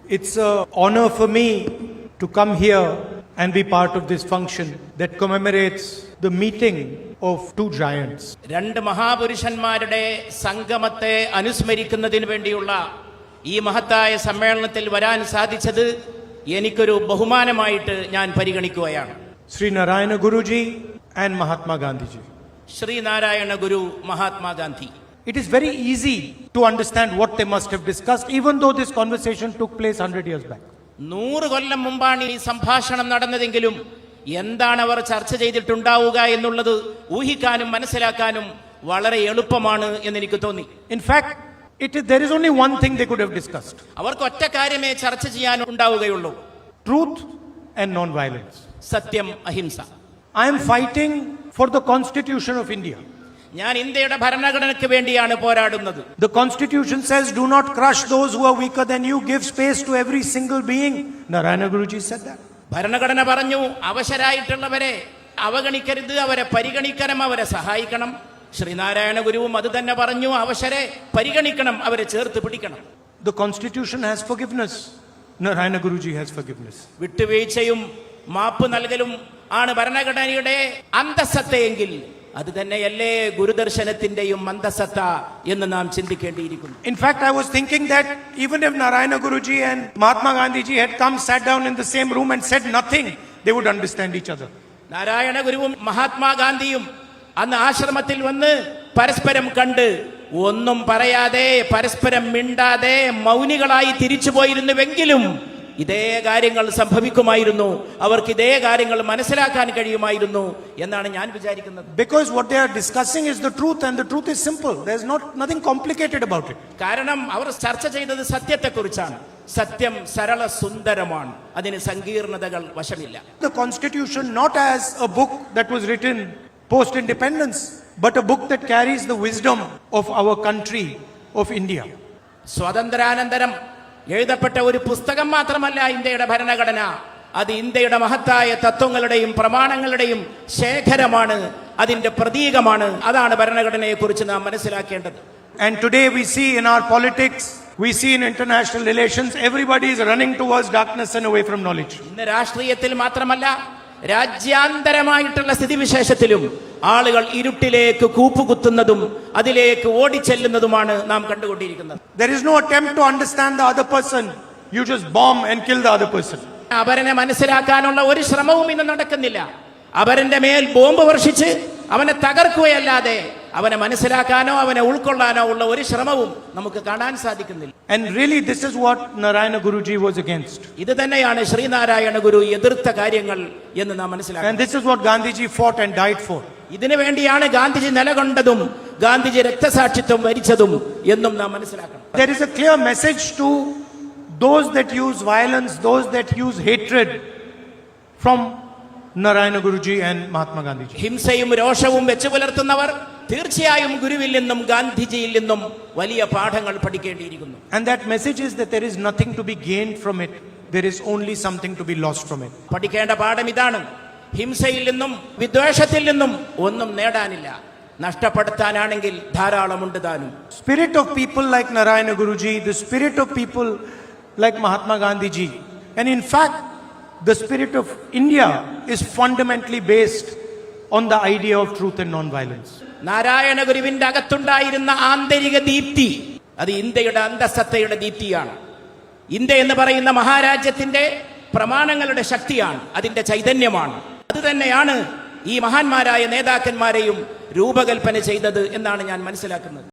It's an honor for me to come here and be part of this function that commemorates the meeting of two giants. രണ്ട് മഹാപുരുഷന്മാരുടെ സംഗമത്തെ അനുസ്മരിക്കുന്നതിന് വേണ്ടിയുള്ള ഈ മഹത്തായ സമ്മേളനത്തിൽ വരാൻ സാധിച്ചത് എനിക്കൊരു ബഹുമാനമായിട്ട് ഞാൻ പരിഗണിക്കുകയാണ്. Sri Narayana Guruji and Mahatma Gandhi ji. Shri Narayana Guru, Mahatma Gandhi. It is very easy to understand what they must have discussed, even though this conversation took place 100 years back. 100 കൊല്ലം മുമ്പാണ് ഈ സംഭാഷണം നടന്നതെങ്കിലും എന്താണ് അവർ ചർച്ച ചെയ്തിട്ടുണ്ടാവുക എന്നുള്ളത് ഊഹിക്കാനും മനസ്സിലാക്കാനും വളരെ എളുപ്പമാണ് എന്ന് എനിക്ക് തോന്നി. In fact, there is only one thing they could have discussed. അവർക്ക് ഒറ്റ കാര്യമേ ചർച്ച ചെയ്യാൻ ഉണ്ടാവുകയുള്ളൂ. Truth and non-violence. സത്യം, അഹിംസ. I am fighting for the Constitution of India. ഞാൻ ഇന്ത്യയുടെ ഭരണഘടനയ്ക്ക് വേണ്ടിയാണ് പോരാടുന്നത്. The Constitution says, do not crush those who are weaker than you, give space to every single being. Narayana Guruji said that. ഭരണഘടന പറഞ്ഞു, അവശരായിട്ടുള്ളവരെ അവഗണിക്കരുത്, അവരെ പരിഗണിക്കണം, അവരെ സഹായിക്കണം. ശ്രീനാരായണ ഗുരുവും അത് തന്നെ പറഞ്ഞു, അവശരെ പരിഗണിക്കണം, അവരെ ചേർത്ത് പിടിക്കണം. The Constitution has forgiveness. Narayana Guruji has forgiveness. വിട്ടുവീഴ്ചയും മാപ്പ് നൽകലും ആണ് ഭരണഘടനയുടെ അന്തസ്സത്തയെങ്കിൽ അത് തന്നെയല്ലേ ഗുരുദർശനത്തിന്റെയും അന്തസ്സത്ത എന്ന് നാം ചിന്തിക്കേണ്ടിയിരിക്കുന്നു. In fact, I was thinking that even if Narayana Guruji and Mahatma Gandhi ji had come, sat down in the same room and said nothing, they would understand each other. Narayana ഗുരുവും മഹാത്മാഗാന്ധിയും അന്ന് ആശ്രമത്തിൽ വന്ന് പരസ്പരം കണ്ട് ഒന്നും പറയാതെ പരസ്പരം മിണ്ടാതെ മൗനികളായി തിരിച്ചു പോയിരുന്നുവെങ്കിലും ഇതേ കാര്യങ്ങൾ സംഭവിക്കുമായിരുന്നു, അവർക്ക് ഇതേ കാര്യങ്ങൾ മനസ്സിലാക്കാൻ കഴിയുമായിരുന്നു എന്നാണ് ഞാൻ വിചാരിക്കുന്നത്. Because what they are discussing is the truth, and the truth is simple. There is nothing complicated about it. കാരണം അവർ ചർച്ച ചെയ്തത് സത്യത്തെക്കുറിച്ചാണ്. സത്യം സരള സുന്ദരമാണ്, അതിന് സങ്കീർണതകൾ വശമില്ല. The Constitution not as a book that was written post independence, but a book that carries the wisdom of our country of India. സ്വാതന്ത്ര്യാനന്തരം എഴുതപ്പെട്ട ഒരു പുസ്തകം മാത്രമല്ല ഇന്ത്യയുടെ ഭരണഘടന, അത് ഇന്ത്യയുടെ മഹത്തായ തത്വങ്ങളുടെയും പ്രമാണങ്ങളുടെയും ശേഖരമാണ്, അതിന്റെ പ്രതീകമാണ്. അതാണ് ഭരണഘടനയെ കുറിച്ച് നാം മനസ്സിലാക്കേണ്ടത്. And today we see in our politics, we see in international relations, everybody is running towards darkness and away from knowledge. ഇന്ന് രാഷ്ട്രീയത്തിൽ മാത്രമല്ല രാജ്യാന്തരമായിട്ടുള്ള സ്ഥിതിവിശേഷത്തിലും ആളുകൾ ഇരുട്ടിലേക്ക് കൂപ്പുകുത്തുന്നതും അതിലേക്ക് ഓടിച്ചെല്ലുന്നതുമാണ് നാം കണ്ടുകൊണ്ടിരിക്കുന്നത്. There is no attempt to understand the other person. You just bomb and kill the other person. അവരെ മനസ്സിലാക്കാനുള്ള ഒരു ശ്രമവും ഇന്ന് നടക്കുന്നില്ല. അവരുടെ മേൽ ബോംബ് വർഷിച്ച് അവനെ തകർക്കുകയല്ലാതെ അവനെ മനസ്സിലാക്കാനോ അവനെ ഉൾക്കൊള്ളാനോ ഉള്ള ഒരു ശ്രമവും നമുക്ക് കാണാൻ സാധിക്കുന്നില്ല. And really this is what Narayana Guruji was against. ഇത് തന്നെയാണ് ശ്രീനാരായണ ഗുരു എതിർത്ത കാര്യങ്ങൾ എന്ന് നാം മനസ്സിലാക്കണം. And this is what Gandhiji fought and died for. ഇതിനു വേണ്ടിയാണ് ഗാന്ധിജി നിലകൊണ്ടതും ഗാന്ധിജി രക്തസാക്ഷിത്വം വരിച്ചതും എന്നും നാം മനസ്സിലാക്കണം. There is a clear message to those that use violence, those that use hatred from Narayana Guruji and Mahatma Gandhi. ഹിംസയും രോഷവും വെച്ചു പുലർത്തുന്നവർ തീർച്ചയായും ഗുരുവിൽ നിന്നും ഗാന്ധിജിയിൽ നിന്നും വലിയ പാഠങ്ങൾ പഠിക്കേണ്ടിയിരിക്കുന്നു. And that message is that there is nothing to be gained from it. There is only something to be lost from it. പഠിക്കേണ്ട പാഠം ഇതാണ്, ഹിംസയിൽ നിന്നും വിദ്വേഷത്തിൽ നിന്നും ഒന്നും നേടാനില്ല, നഷ്ടപ്പെടുത്താനാണെങ്കിൽ ധാരാളമുണ്ട് താനും. Spirit of people like Narayana Guruji, the spirit of people like Mahatma Gandhi ji, and in fact the spirit of India is fundamentally based on the idea of truth and non-violence. Narayana ഗുരുവിന്റെ അകത്തുണ്ടായിരുന്ന ആന്തരിക ദീപ്തി അത് ഇന്ത്യയുടെ അന്തസ്സത്തയുടെ ദീപ്തിയാണ്. India എന്ന് പറയുന്ന മഹാരാജ്യത്തിന്റെ പ്രമാണങ്ങളുടെ ശക്തിയാണ്, അതിന്റെ ചൈതന്യമാണ്. അത് തന്നെയാണ് ഈ മഹാന്മാരായ നേതാക്കന്മാരെയും രൂപകൽപ്പന ചെയ്തത് എന്നാണ് ഞാൻ മനസ്സിലാക്കുന്നത്.